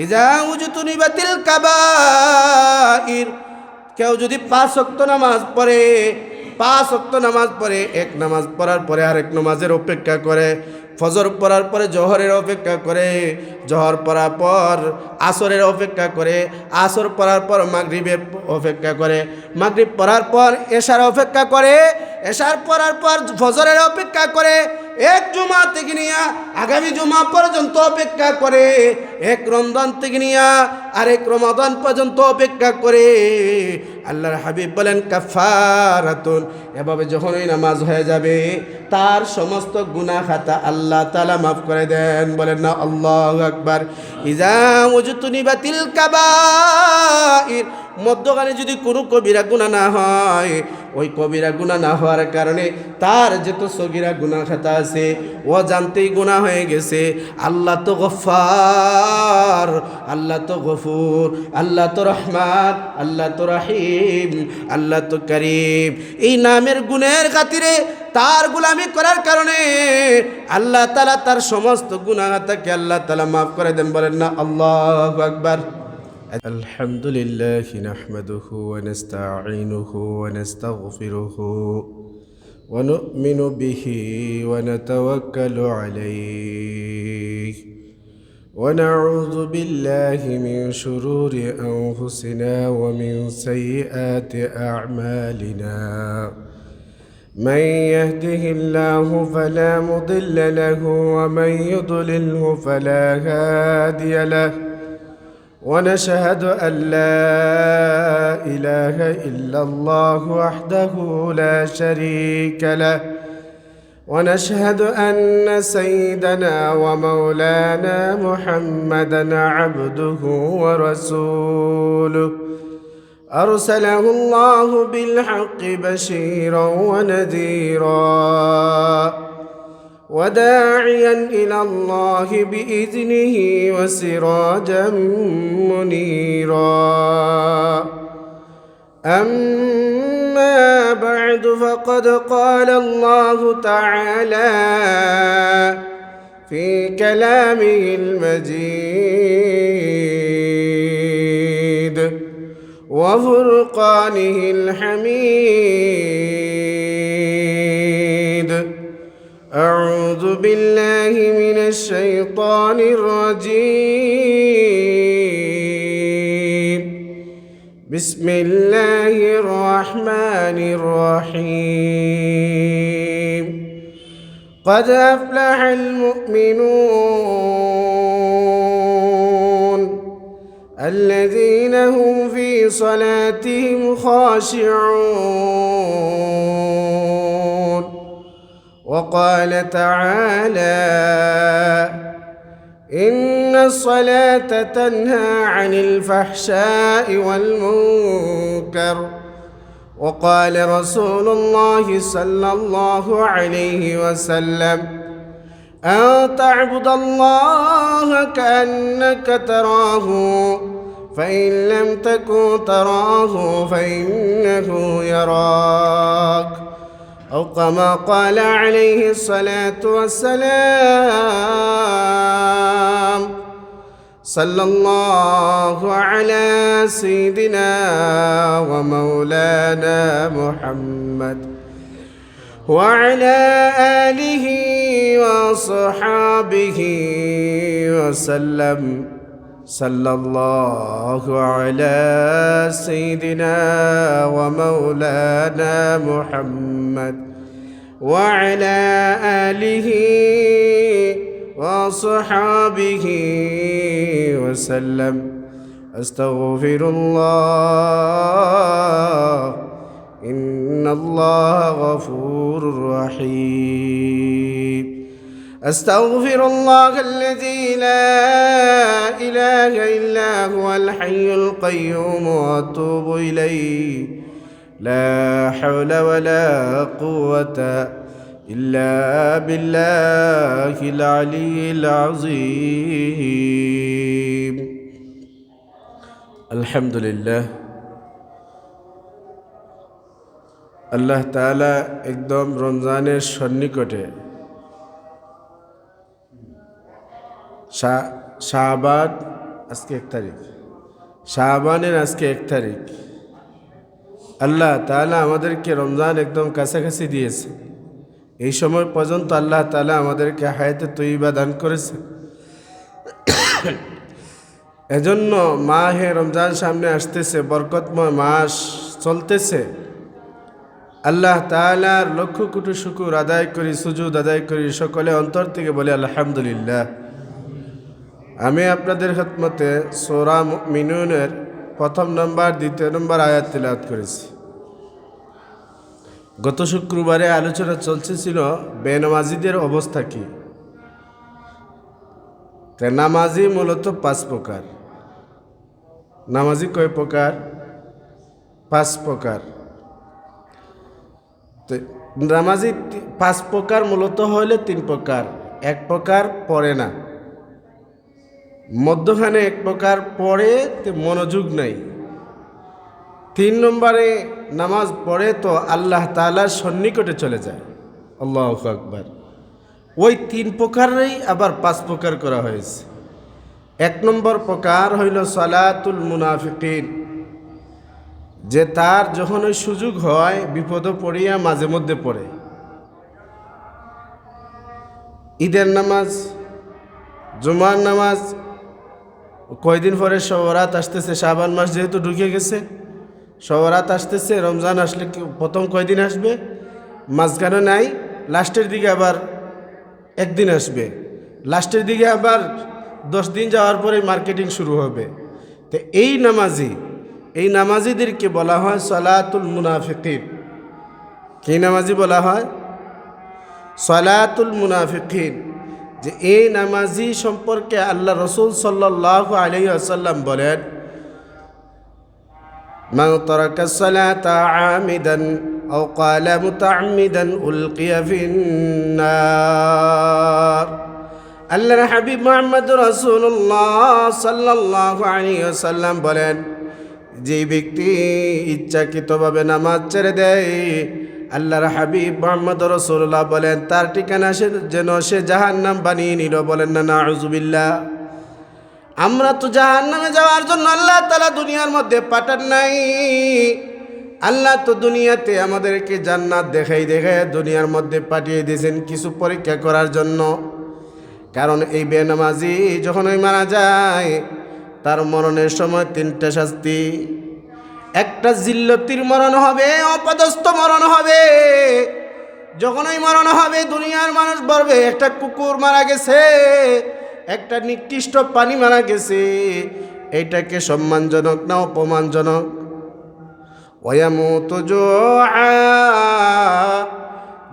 ইজা উজতুনিবাতিল কাবাইর, কেউ যদি 5 ওয়াক্ত নামাজ পড়ে, 5 ওয়াক্ত নামাজ পড়ে, এক নামাজ পড়ার পরে আরেক নামাজের অপেক্ষা করে, ফজর পড়ার পরে জোহরের অপেক্ষা করে, জোহর পড়ার পর আসরের অপেক্ষা করে, আসর পড়ার পর মাগরিবের অপেক্ষা করে, মাগরিব পড়ার পর এশার অপেক্ষা করে, এশার পড়ার পর ফজরের অপেক্ষা করে, এক জুমা থেকে নিয়ে আগামী জুমা পর্যন্ত অপেক্ষা করে, এক রমজান থেকে নিয়ে আরেক রমাদান পর্যন্ত অপেক্ষা করে। আল্লাহর হাবিব বলেন কাফারাতুন, এভাবে যখনই নামাজ হয়ে যাবে তার সমস্ত গুনাহ খাতা আল্লাহ তাআলা মাফ করে দেন। বলেন না আল্লাহু আকবার। ইজা উজতুনিবাতিল কাবাইর, মধ্যখানে যদি কোনো কবিরা গুনাহ না হয়, ওই কবিরা গুনাহ না হওয়ার কারণে তার যত সগীরা গুনাহ খাতা আছে ও জানতেই গুনাহ হয়ে গেছে। আল্লাহ তো গফফার, আল্লাহ তো গফুর, আল্লাহ তো রহমান, আল্লাহ তো রহিম, আল্লাহ তো করিম। এই নামের গুণের খাতিরে তার গোলামি করার কারণে আল্লাহ তাআলা তার সমস্ত গুনাহ খাতাকে আল্লাহ তাআলা মাফ করে দেন। বলেন না আল্লাহু আকবার। আলহামদুলিল্লাহ নাহমাদুহু ওয়া নাস্তাঈনুহু ওয়া নাস্তাগফিরুহু ওয়া নু'মিনু বিহি ওয়া নাতাওয়াক্কালু আলাইহি ওয়া নাউযু বিল্লাহি মিন শুরুরি আনফুসিনা ওয়া মিন সাইয়্যাতি আ'মালিনা। من يهده الله فلا مضل له ومن يضلله فلا هادي له، ونشهد أن لا إله إلا الله وحده لا شريك له، ونشهد أن سيدنا ومولانا محمدا عبده ورسوله، أرسله الله بالحق بشيرا ونذيرا وداعيا إلى الله بإذنه وسراجا منيرا. أما بعد فقد قال الله تعالى في كلامه المجيد وفرقانه الحميد. أعوذ بالله من الشيطان الرجيم. بسم الله الرحمن الرحيم. قد أفلح المؤمنون الذين هم في صلاتهم خاشعون. وقال تعالى إن الصلاة تنهى عن الفحشاء والمنكر. وقال رسول الله صلى الله عليه وسلم أن تعبد الله كأنك تراه فإن لم تكن تراه فإنه يراك، أو كما قال عليه الصلاة والسلام. صلى الله على سيدنا ومولانا محمد وعلى آله وصحابه وسلم. صلى الله على سيدنا ومولانا محمد وعلى آله وصحابه وسلم. أستغفر الله إن الله غفور رحيم. أستغفر الله الذي لا إله إلا هو الحي القيوم وأتوب إليه. لا حول ولا قوة إلا بالله العلي العظيم. الحمد لله. আল্লাহ তাআলা একদম রমজানের সন্নিকটে শাবান আজকে 1 তারিখ, শাবানের আজকে 1 তারিখ। আল্লাহ তাআলা আমাদেরকে রমজান একদম কাছাকাছি দিয়েছে। এই সময় পর্যন্ত আল্লাহ তাআলা আমাদেরকে হায়াতে তৈয়বা দান করেছে। এজন্য মাহে রমজান সামনে আসতেছে, বরকতময় মাস চলতেছে। আল্লাহ তাআলার লক্ষ কোটি শুকর আদায় করি, সুজুদ আদায় করি, সকলে অন্তর থেকে বলি আলহামদুলিল্লাহ। আমি আপনাদের খিদমতে সূরা মুমিনুনের 1 নম্বর 2 নম্বর আয়াত তিলাওয়াত করেছি। গত শুক্রবারে আলোচনা চলছিল বেনামাজিদের অবস্থা কি। নামাজি মূলত 5 প্রকার। নামাজি কয় প্রকার? 5 প্রকার। নামাজি 5 প্রকার মূলত হইলে 3 প্রকার। 1 প্রকার পড়ে না, মধ্যখানে 1 প্রকার পড়ে মনোযোগ নাই। 3 নম্বরে নামাজ পড়ে তো আল্লাহ তাআলার সন্নিকটে চলে যায়। আল্লাহু আকবার। ওই 3 প্রকারেই আবার 5 প্রকার করা হয়েছে। 1 নম্বর প্রকার হইল সালাতুল মুনাফিকিন, যে তার যখন ওই সুযোগ হয় বিপদ পড়িয়া মাঝে মধ্যে পড়ে। ঈদের নামাজ, জুমার নামাজ, কয়দিন পরে শবে-বরাত আসতেছে, শাবান মাস যেহেতু ঢুকে গেছে, শবে-বরাত আসতেছে, রমজান আসলে প্রথম কয়দিন আসবে, মাঝখানে নাই, লাস্টের দিকে আবার 1 দিন আসবে, লাস্টের দিকে আবার 10 দিন যাওয়ার পরে মার্কেটিং শুরু হবে। তো এই নামাজিদেরকে বলা হয় সালাতুল মুনাফিকিন। কি নামাজি বলা হয়? সালাতুল মুনাফিকিন। যে এই নামাজি সম্পর্কে আল্লাহ রাসূল সাল্লাল্লাহু আলাইহি ওয়াসাল্লাম বলেন, মান তারাকা সালাতা আমিদান আও ক্বালা মুতাআম্মিদান উলকিয়া ফিন্নার। আল্লাহর হাবিব মুহাম্মদ রাসূলুল্লাহ সাল্লাল্লাহু আলাইহি ওয়াসাল্লাম বলেন, যে ব্যক্তি ইচ্ছাকৃতভাবে নামাজ ছেড়ে দেয়, আল্লাহর হাবিব মুহাম্মদ রাসূলুল্লাহ বলেন তার ঠিকানা যেন সে জাহান্নাম বানিয়ে নিল। বলেন না নাউযুবিল্লাহ। আমরা তো জাহান্নামে যাওয়ার জন্য আল্লাহ তাআলা দুনিয়ার মধ্যে পাঠান নাই। আল্লাহ তো দুনিয়াতে আমাদেরকে জান্নাত দেখাই দুনিয়ার মধ্যে পাঠিয়ে দিয়েছেন কিছু পরীক্ষা করার জন্য। কারণ এই বেনামাজি যখন মারা যায়, তার মরণের সময় 3টা শাস্তি। একটা জিল্লতির মরণ হবে, অপদস্থ মরণ হবে। যখন ওই মরণ হবে দুনিয়ার মানুষ বলবে একটা কুকুর মারা গেছে, একটা নিকৃষ্ট প্রাণী মারা গেছে, এইটাকে সম্মানজনক না অপমানজনক? ওয়ায়ামুতু জুআ,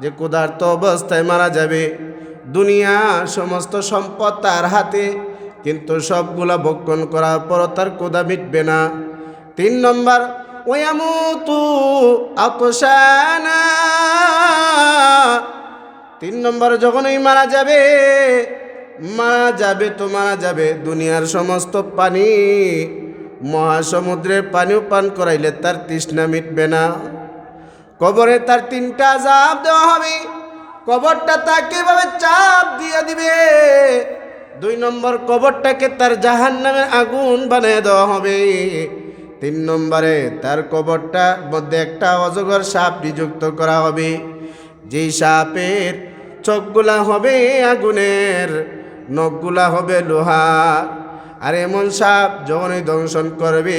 যে ক্ষুধার্ত অবস্থায় মারা যাবে। দুনিয়ার সমস্ত সম্পদ তার হাতে, কিন্তু সবগুলা ভক্ষণ করার পর তার ক্ষুধা মিটবে না। 3 নম্বর ওয়ায়ামুতু আতশানা। 3 নম্বর যখনই মারা যাবে দুনিয়ার সমস্ত পানি, মহাসমুদ্রের পানিও পান করাইলে তার তৃষ্ণা মিটবে না। কবরে তার 3টা আযাব দেওয়া হবে। কবরটা তাকে এভাবে চাপ দিয়ে দিবে। 2 নম্বর কবরটাকে তার জাহান্নামের আগুন বানিয়ে দেওয়া হবে। 3 নম্বরে তার কবরটার মধ্যে একটা অজগর সাপ নিযুক্ত করা হবে, যেই সাপের চোখগুলা হবে আগুনের, নখগুলা হবে লোহার। আর এমন সাপ যখনই দংশন করবে,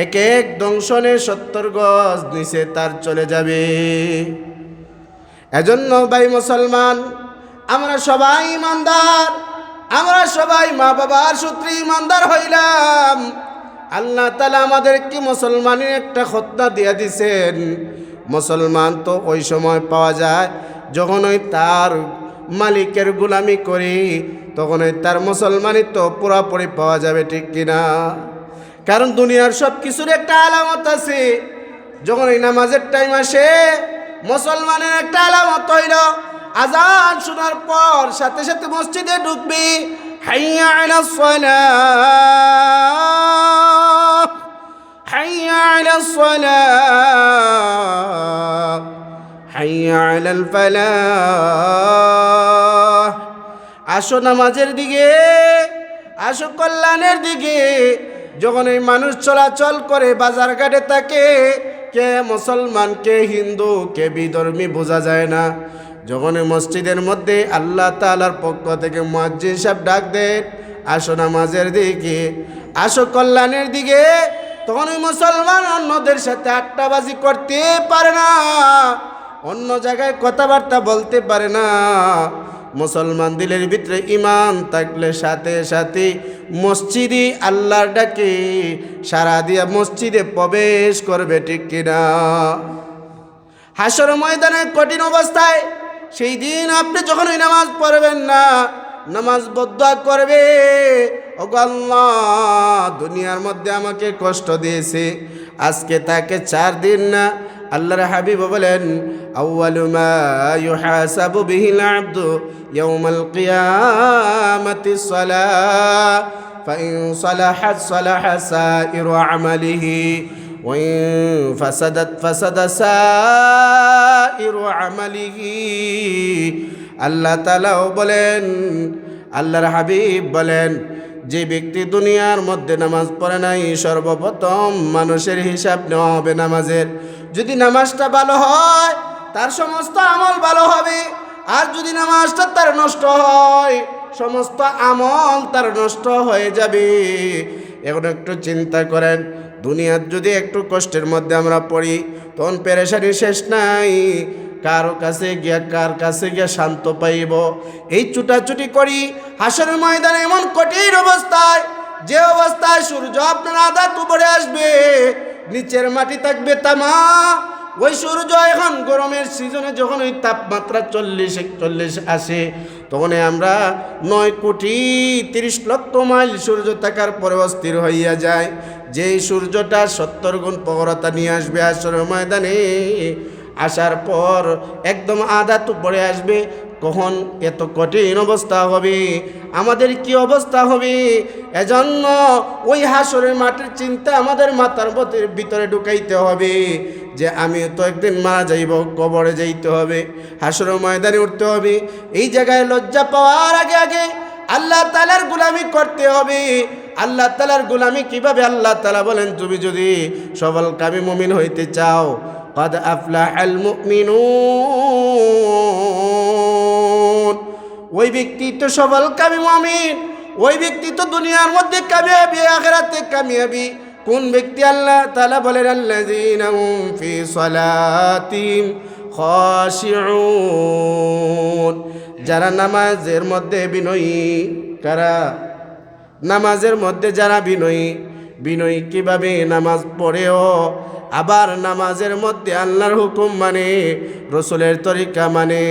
এক দংশনে 70 গজ নিচে তার চলে যাবে। এজন্য ভাই মুসলমান, আমরা সবাই ইমানদার, আমরা সবাই মা বাবার সূত্রে ইমানদার হইলাম। আল্লাহ তাআলা আমাদেরকে মুসলমানের একটা খতনা দিয়ে দিছেন। মুসলমান তো ওই সময় পাওয়া যায় যখন ওই তার মালিকের গোলামি করি, তখন ওই তার মুসলমানিত্ব পুরোপুরি পাওয়া যাবে, ঠিক কিনা? কারণ দুনিয়ার সব কিছুর একটা আলামত আছে। যখন এই নামাজের টাইম আসে, মুসলমানের একটা আলামত হইল আজান শোনার পর সাথে সাথে মসজিদে ঢুকবি, হাইয়া আলাস সালাহ, হাইয়া আলাস সালাহ, হাইয়া আলাল ফালাহ। আসো নামাজের দিকে, আসো কল্যাণের দিকে। যখন এই মানুষ চলাচল করে বাজার ঘাটে থাকে, কে মুসলমান কে হিন্দু কে বিধর্মী বোঝা যায় না। যখন এই মসজিদের মধ্যে আল্লাহ তাআলার পক্ষ থেকে মুয়াজ্জিন সাহেব ডাক দেন, আসো নামাজের দিকে, আসো কল্যাণের দিকে, তখন ওই মুসলমান অন্যদের সাথে আড্ডাবাজি করতে পারে না, অন্য জায়গায় কথাবার্তা বলতে পারে না। মুসলমান দিলের ভিতরে ইমান থাকলে সাথে সাথে মসজিদে আল্লাহর ডাকে সারা দিয়া মসজিদে প্রবেশ করবে, ঠিক কিনা? হাসর ময়দানে কঠিন অবস্থায় সেই দিন আপনি যখন ওই নামাজ পড়বেন না, নামাজ বদয়া করবে, ওগো আল্লাহ দুনিয়ার মধ্যে আমাকে কষ্ট দিয়েছে, আজকে তাকে 4 দিন না। আল্লাহর হাবিব বলেন, আউয়ালু মা ইউহাসাবু বিহিল আবদু ইয়াউমাল কিয়ামাতিস সালাহ ফাইন সালাহাত সালাহা সাইরু আমালিহি ওয়া ইন ফাসাদাত ফাসাদা সাইরু আমালিহি। আল্লাহ তাআলাও বলেন, আল্লাহর হাবিব বলেন, যে ব্যক্তি দুনিয়ার মধ্যে নামাজ পড়ে নাই, সর্বপ্রথম মানুষের হিসাব নেওয়া হবে নামাজের। যদি নামাজটা ভালো হয় তার সমস্ত আমল ভালো হবে, আর যদি নামাজটা তার নষ্ট হয় সমস্ত আমল তার নষ্ট হয়ে যাবে। এখন একটু চিন্তা করেন, দুনিয়ার যদি একটু কষ্টের মধ্যে আমরা পড়ি তখন পেরেশানি শেষ নাই, কার কাছে গিয়া শান্ত পাইব। এই ছুটাছুটি করি হাসরের ময়দানে এমন কঠিন অবস্থায়, যে অবস্থায় সূর্য আপনার আধা উপরে আসবে, নিচের মাটি থাকবে তামা। ওই সূর্য এখন গরমের সিজনে যখন ওই তাপমাত্রা 40-41 আসে, তখন আমরা 9,30,00,000 মাইল সূর্য থাকার পরে অস্থির হইয়া যায়। যেই সূর্যটা 70 গুণ প্রখরতা নিয়ে আসবে হাসরের ময়দানে, আসার পর একদম আধা উপরে আসবে, কখন এত কঠিন অবস্থা হবে, আমাদের কি অবস্থা হবে। এজন্য ওই হাসরের মাটির চিন্তা আমাদের মাথার ভিতরে ঢুকাইতে হবে যে আমি তো একদিন মারা যাইব, কবরে যাইতে হবে, হাসরের ময়দানে উঠতে হবে। এই জায়গায় লজ্জা পাওয়ার আগে আগে আল্লাহ তাআলার গোলামি করতে হবে। আল্লাহ তাআলার গোলামি কিভাবে? আল্লাহ তাআলা বলেন, তুমি যদি সফলকামী মুমিন হইতে চাও, قد أفلح المؤمنون, ওই ব্যক্তি তো সফলকামী মুমিন, ওই ব্যক্তি তো দুনিয়ার মধ্যে কামিয়াবি, আখিরাতে কামিয়াবি। কোন ব্যক্তি? আল্লাহ তাআলা বলেন, আল্লাযীনা হুম ফি সালাতিহিম খাশিউন, যারা নামাজের মধ্যে বিনয়ী। কারা? নামাজের মধ্যে যারা বিনয়ী। বিনয়ী কিভাবে? নামাজ পড়েও আবার নামাজের মধ্যে আল্লাহর হুকুম মানে, রসুলের তরিকা মানে।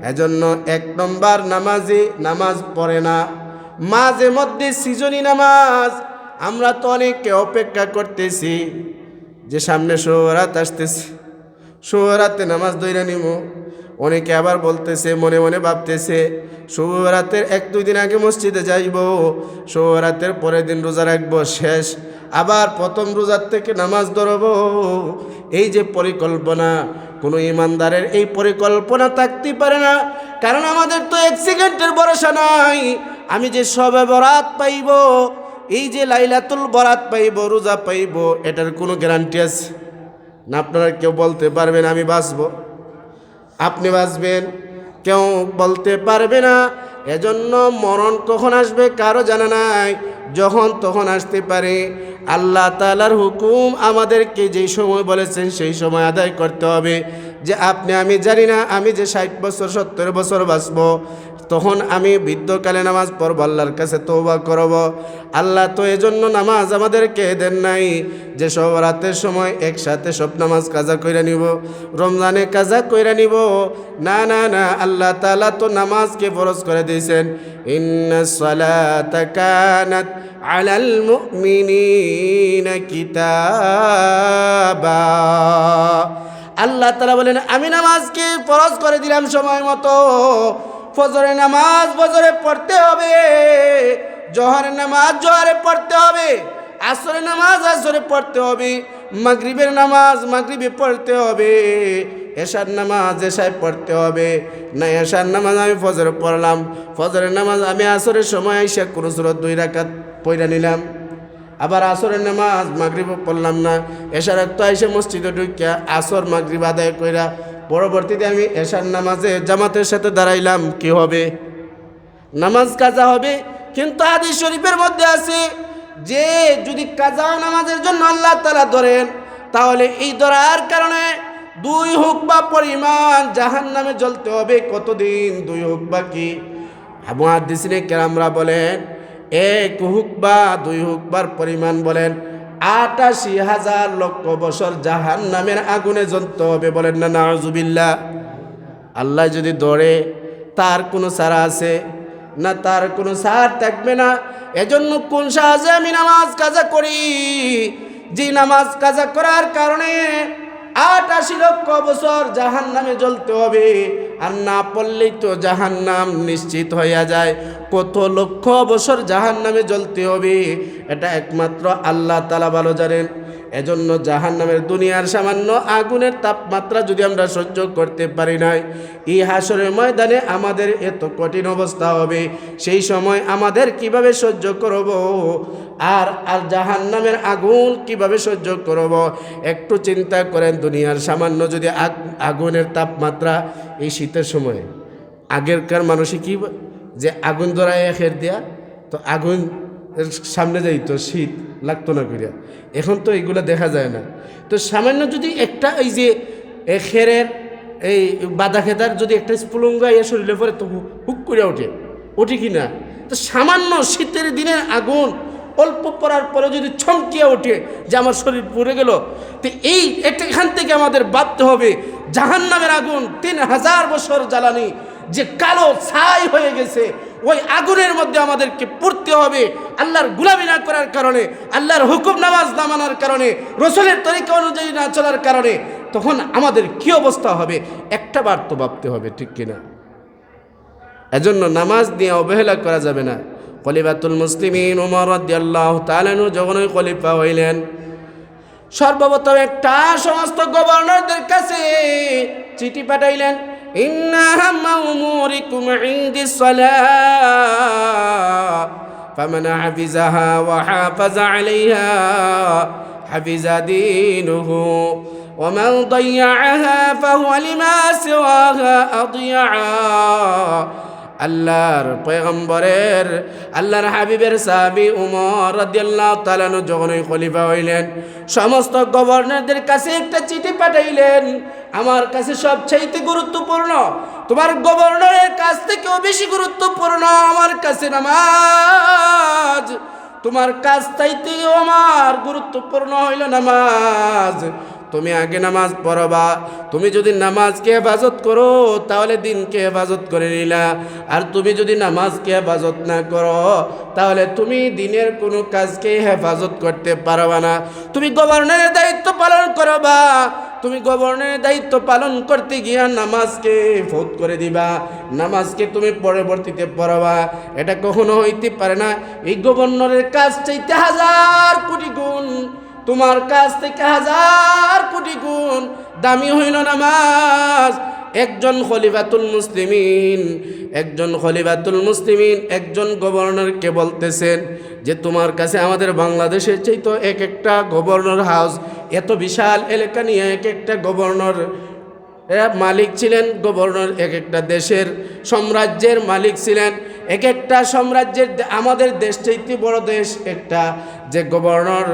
এজন্য 1 নম্বর নামাজি নামাজ পড়ে না, মাঝে মধ্যে সিজনি নামাজ। আমরা তো অনেকে অপেক্ষা করতেছি যে সামনে শোরাত আসতেছে, শোরাতে নামাজ দইরা নিব। অনেকে আবার বলতেছে, মনে মনে ভাবতেছে শোরাতের 1-2 দিন আগে মসজিদে যাইব, শোরাতের পরের দিন রোজা রাখবো, শেষ আবার প্রথম রোজার থেকে নামাজ ধরব। এই যে পরিকল্পনা, কোনো ইমানদারের এই পরিকল্পনা থাকতে পারে না, কারণ আমাদের তো 1 সেকেন্ডের ভরসা নাই। আমি যে শবে বরাত পাইব, এই যে লাইলাতুল বরাত পাইব, রোজা পাইব, এটার কোনো গ্যারান্টি আছে না? আপনারা কেউ বলতে পারবেন আমি বাঁচব? আপনি বাঁচবেন? কেউ বলতে পারবে না। এজন্য মরণ কখন আসবে কারো জানা নাই, যখন তখন আসতে পারে। আল্লাহ তাআলার হুকুম আমাদেরকে যেই সময় বলেছেন সেই সময় আদায় করতে হবে। যে আপনি আমি জানি না আমি যে 60 বছর 70 বছর বাঁচব, তখন আমি বৃদ্ধকালে নামাজ পড়ব, আল্লাহর কাছে তওবা করব। আল্লাহ তো এজন্য নামাজ আমাদেরকে দেন নাই যে সব রাতের সময় একসাথে সব নামাজ কাজা কইরা নিব, রমজানে কাজা কইরা নিব। না না না, আল্লাহ তাআলা তো নামাজকে ফরজ করে দিয়েছেন, ইন্নাস সালাতা কানাত আলাল মুমিনিনা কিতাবা। আল্লাহ তাআলা বলেন, আমি নামাজকে ফরজ করে দিলাম সময় মতো। ফজরের নামাজ ফজরে পড়তে হবে, জোহরের নামাজ জোহরে পড়তে হবে, আসরের নামাজ আসরে পড়তে হবে, মাগরিবের নামাজ মাগরিবে পড়তে হবে, এশার নামাজ এশায় পড়তে হবে না, এশার নামাজ আমি ফজর পড়লাম, ফজরের নামাজ আমি আসরের সময় এসে কোনো সুরত 2 রাকাত পড়ে নিলাম, আবার আসরের নামাজ মাগরিব পড়লাম না, এশার তো এসে মসজিদে ঢুকিয়া আসর মাগরিব আদায় কইরা পরবর্তীতে আমি এশার নামাজে জামাতের সাথে দাঁড়াইলাম, কি হবে? নামাজ কাজা হবে। কিন্তু হাদিস শরীফের মধ্যে আছে যে যদি কাজা নামাজের জন্য আল্লাহ তাআলা ধরেন, তাহলে এই ধরার কারণে 2 হুকবা পরিমাণ জাহান্নামে জ্বলতে হবে। কতদিন? 2 হুকবা কি? মুহাদ্দিসিনে কেরামরা বলেন 1 হুকবা 2 হুকবার পরিমাণ বলেন 88,000 লক্ষ বছর জাহান্নামের আগুনে জ্বলতে হবে। বলেন না নাউজুবিল্লাহ। আল্লাহ যদি ধরে তার কোনো ছাড়া আছে না? তার কোনো ছাড় থাকবে না। এজন্য কোন সাহায্যে আমি নামাজ কাজা করি, যে নামাজ কাজা করার কারণে 88 লক্ষ বছর জাহান্নামে জ্বলতে হবে, আর না পড়লেই তো জাহান্নাম নিশ্চিত হইয়া যায়। কত লক্ষ বছর জাহান্নামে জ্বলতে হবে এটা একমাত্র আল্লাহ তাআলা ভালো জানেন। এজন্য জাহান্নামের দুনিয়ার সামান্য আগুনের তাপমাত্রা যদি আমরা সহ্য করতে পারি নাই, এই হাসরের ময়দানে আমাদের এত কঠিন অবস্থা হবে, সেই সময় আমাদের কিভাবে সহ্য করব? আর জাহান্নামের আগুন কিভাবে সহ্য করব? একটু চিন্তা করেন। দুনিয়ার সামান্য যদি আগুনের তাপমাত্রা এই শীতের সময়, আগেরকার মানুষই কি যে আগুন ধরায় খের দেয়া, তো আগুন সামনে যাইতো, শীত লাগতো না করিয়া। এখন তো এইগুলো দেখা যায় না। তো সামান্য যদি একটা এই যে খেরের এই বাদা খেতার যদি একটা স্ফুলঙ্গা ইয়ে শরীরে পরে তো হুক করে ওঠে কি না? তো সামান্য শীতের দিনের আগুন অল্প পড়ার পরে যদি ছমকিয়ে ওঠে যে আমার শরীর পুড়ে গেল, তো এখান থেকে আমাদের ভাবতে হবে জাহান্নামের আগুন 3000 বছর জ্বালানি যে কালো ছাই হয়ে গেছে, ওই আগুনের মধ্যে আমাদেরকে পড়তে হবে। আল্লাহর গোলামি না করার কারণে, আল্লাহর হুকুম নামাজ না মানার কারণে, রসুলের তরিকা অনুযায়ী না চলার কারণে তখন আমাদের কি অবস্থা হবে একটা বার তো ভাবতে হবে, ঠিক কিনা? এজন্য নামাজ নিয়ে অবহেলা করা যাবে না। খলিফাতুল মুসলিমিন ওমর রাদিয়াল্লাহু তাআলা আনহু যখন খলিফা হইলেন, সর্বপ্রথম একটা সমস্ত গভর্নরদের কাছে চিঠি পাঠাইলেন, ইন্না হাম্মা উমুরিকুম ইনদিস সালাহ ফামান হাফিজাহা ওয়া হাফাযা আলাইহা হাফিজা দীনুহু ওয়া মান দায়্যাহা ফাহুয়া লিমা সিওয়াহা আদিয়া। আল্লাহর পয়গম্বরের, আল্লাহর হাবিবের সাহাবী উমর রাদিয়াল্লাহু তাআলা আনহু যখন খলিফা হইলেন, সমস্ত গভর্নরদের কাছে একটা চিঠি পাঠাইলেন, আমার কাছে সবচাইতে গুরুত্বপূর্ণ, তোমার গভর্নরের কাছ থেকেও বেশি গুরুত্বপূর্ণ আমার কাছে নামাজ। তোমার কাছ চাইতেও আমার গুরুত্বপূর্ণ হইল নামাজ। তুমি আগে নামাজ পড়বা। তুমি যদি নামাজকে হেফাজত করো তাহলে দিনকে হেফাজত করে নিলা, আর তুমি যদি নামাজকে হেফাজত না করো তাহলে তুমি দিনের কোনো কাজকে হেফাজত করতে পারবা না। তুমি গভর্নরের দায়িত্ব পালন করবা, তুমি গভর্নরের দায়িত্ব পালন করতে গিয়া নামাজকে ফৌত করে দিবা, নামাজকে তুমি পরবর্তীতে পড়বা, এটা কখনো হইতে পারে না। এই গভর্নরের কাজ চাইতে 1000 কোটি গুণ তোমার কাছ থেকে 1000 কোটি গুণ দামি হইল নামাজ। একজন খলিফাতুল মুসলিমিন একজন গভর্নরকে বলতেছেন যে তোমার কাছে আমাদের বাংলাদেশের চাইতো এক একটা গভর্নর হাউস, এত বিশাল এলাকা নিয়ে এক একটা গভর্নর মালিক ছিলেন। গভর্নর এক একটা দেশের সাম্রাজ্যের মালিক ছিলেন। এক একটা সাম্রাজ্যের, আমাদের দেশ চাইতে বড় দেশ একটা, যে গভর্নর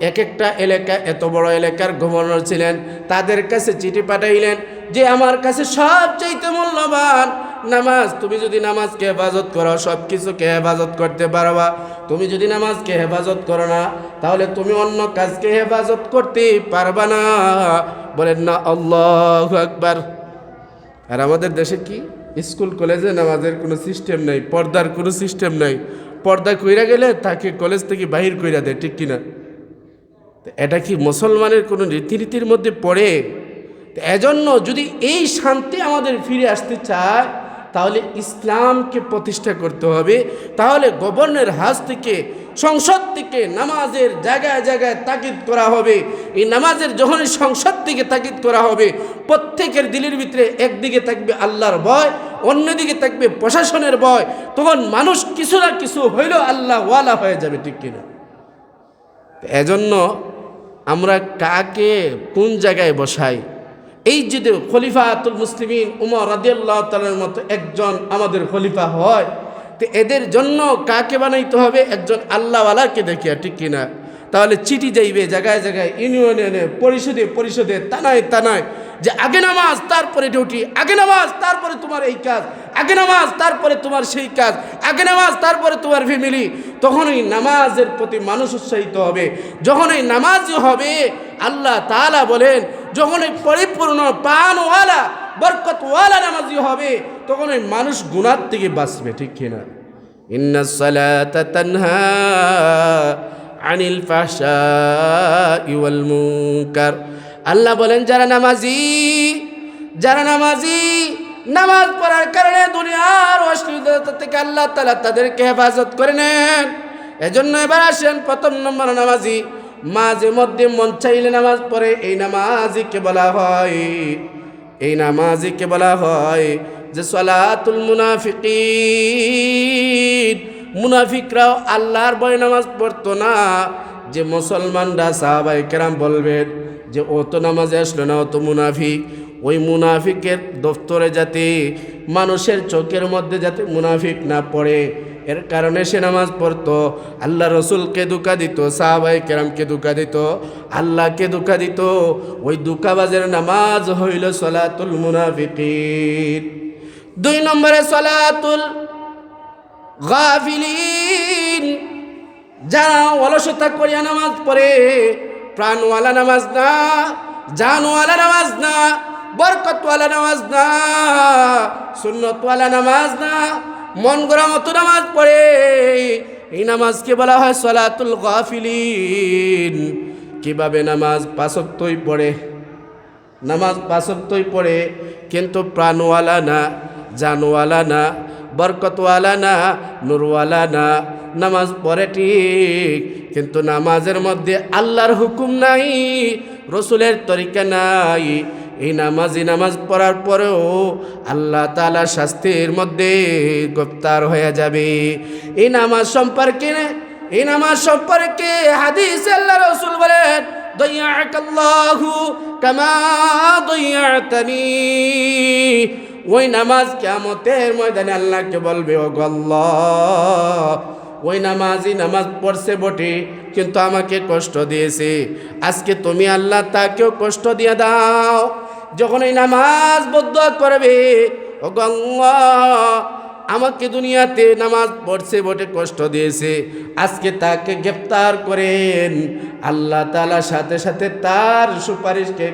এক একটা এলাকা, এত বড় এলাকার গভর্নর ছিলেন। তাদের কাছে চিঠি পাঠাইলেন যে আমার কাছে সবচাইতে মূল্যবান নামাজ। তুমি যদি নামাজকে হেফাজত করো সব কিছুকে হেফাজত করতে পারবা, তুমি যদি নামাজকে হেফাজত করো না তাহলে তুমি অন্য কাজকে হেফাজত করতে পারবা না। বলেন না আল্লাহু আকবার। আর আমাদের দেশে কি স্কুল কলেজে নামাজের কোনো সিস্টেম নাই, পর্দার কোনো সিস্টেম নাই। পর্দা কইরা গেলে তাকে কলেজ থেকে বাহির কইরা দেয়, ঠিক কিনা? এটা কি মুসলমানের কোনো রীতিনীতির মধ্যে পড়ে? এজন্য যদি এই শান্তি আমাদের ফিরে আসতে চায় তাহলে ইসলামকে প্রতিষ্ঠা করতে হবে। তাহলে গভর্নরের হাত থেকে সংসদ থেকে নামাজের জায়গায় জায়গায় তাকিদ করা হবে। এই নামাজের যখনই সংসদ থেকে তাকিদ করা হবে, প্রত্যেকের দিলের ভিতরে একদিকে থাকবে আল্লাহর ভয়, অন্যদিকে থাকবে প্রশাসনের ভয়। তখন মানুষ কিছু না কিছু হইলেও আল্লাহ ওয়ালা হয়ে যাবে, ঠিক কিনা? এজন্য আমরা কাকে কোন জায়গায় বসাই? এই যদি খলিফাতুল মুসলিমিন উমর রাদিয়াল্লাহু তাআলার মতো একজন আমাদের খলিফা হয়, তো এদের জন্য কাকে বানাইতে হবে? একজন আল্লাহওয়ালাকে দেখিয়া, ঠিক কিনা? তাহলে চিঠি যাইবে জায়গায় জায়গায়, ইউনিয়নে, পরিষদে পরিষদে, থানায় থানায়, যে আগে নামাজ তারপরে ডিউটি, আগে নামাজ তারপরে তোমার এই কাজ, আগে নামাজ তারপরে তোমার সেই কাজ, আগে নামাজ তারপরে তোমার ফ্যামিলি। তখনই নামাজের প্রতি মানুষ উৎসাহিত হবে। যখন এই নামাজই হবে, আল্লাহ তাআলা বলেন, যখন এই পরিপূর্ণ প্রাণওয়ালা বরকতওয়ালা নামাজি হবে, তখন ওই মানুষ গুনাহ থেকে বাঁচবে, ঠিক কিনা? ইন্নাস সালাতা তানহা আনিল ফাহশাই ওয়াল মুনকার। আল্লাহ বলেন, যারা নামাজি নামাজ পড়ার কারণে দুনিয়ার অশ্লীলতা থেকে আল্লাহ তাআলা তাদেরকে হেফাজত করে নেন। এজন্য এবার আসেন, প্রথম নম্বর নামাজি মাঝে মধ্যে মন চাইলে নামাজ পড়ে, এই নামাজিকে বলা হয় যে সালাতুল মুনাফিকিন। মুনাফিকরাও আল্লাহর ভয়ে নামাজ পড়তো না। যে মুসলমানরা সাহাবায়ে কেরাম বলবেন যে ও তো নামাজে আসলো না, ও তো মুনাফিক। ওই মুনাফিকের দফতরে যাতে মানুষের চোখের মধ্যে যাতে মুনাফিক না পড়ে, এর কারণে সে নামাজ পড়তো। আল্লাহ রসুলকে ধোঁকা দিত, সাহাবায়ে কেরামকে ধোঁকা দিত, আল্লাহকে ধোঁকা দিত। ওই ধোঁকাবাজের নামাজ হইল সালাতুল মুনাফিকিন। 2 নম্বরে সালাতুল গাফিলিন, যারা অলসতা করিয়া নামাজ পড়ে। প্রাণওয়ালা নামাজ না, জানওয়ালা নামাজ না, বরকতওয়ালা নামাজ না, সুন্নতওয়ালা নামাজ না, মন গড়া মতো নামাজ পড়ে। এই নামাজকে বলা হয় সালাতুল গাফিলিন। কিভাবে? নামাজ 5 ওয়াক্তই পড়ে, কিন্তু প্রাণওয়ালা না, জানওয়ালা না, বরকতওয়ালা না, নূরওয়ালা না। নামাজ পড়ে ঠিক, কিন্তু নামাজের মধ্যে আল্লাহর হুকুম নাই, রসুলের তরিকা নাই। এই নামাজ পড়ার পরেও আল্লাহ তাআলা শাস্তির মধ্যে গ্রেফতার হয়ে যাবে। এই নামাজ সম্পর্কে হাদিসে আল্লাহ রাসূল বলেন, দাইয়াকাল্লাহু কামা দাইয়াতানি। ওই নামাজ কিয়ামতের ময়দানে আল্লাহকে বলবে, ও আল্লাহ, ওই নামাজ পড়ছে বটে, কিন্তু আমাকে কষ্ট দিয়েছে। আজকে তুমি আল্লাহ তাকেও কষ্ট দিয়ে দাও। যখন এই নামাজ বদুয়া করবে, ও আল্লাহ, আমাকে দুনিয়াতে নামাজ পড়ছে বটে কষ্ট দিয়েছে, আজকে তাকে গ্রেফতার করেন। আল্লাহ তাআলা সাথে সাথে তার সুপারিশকে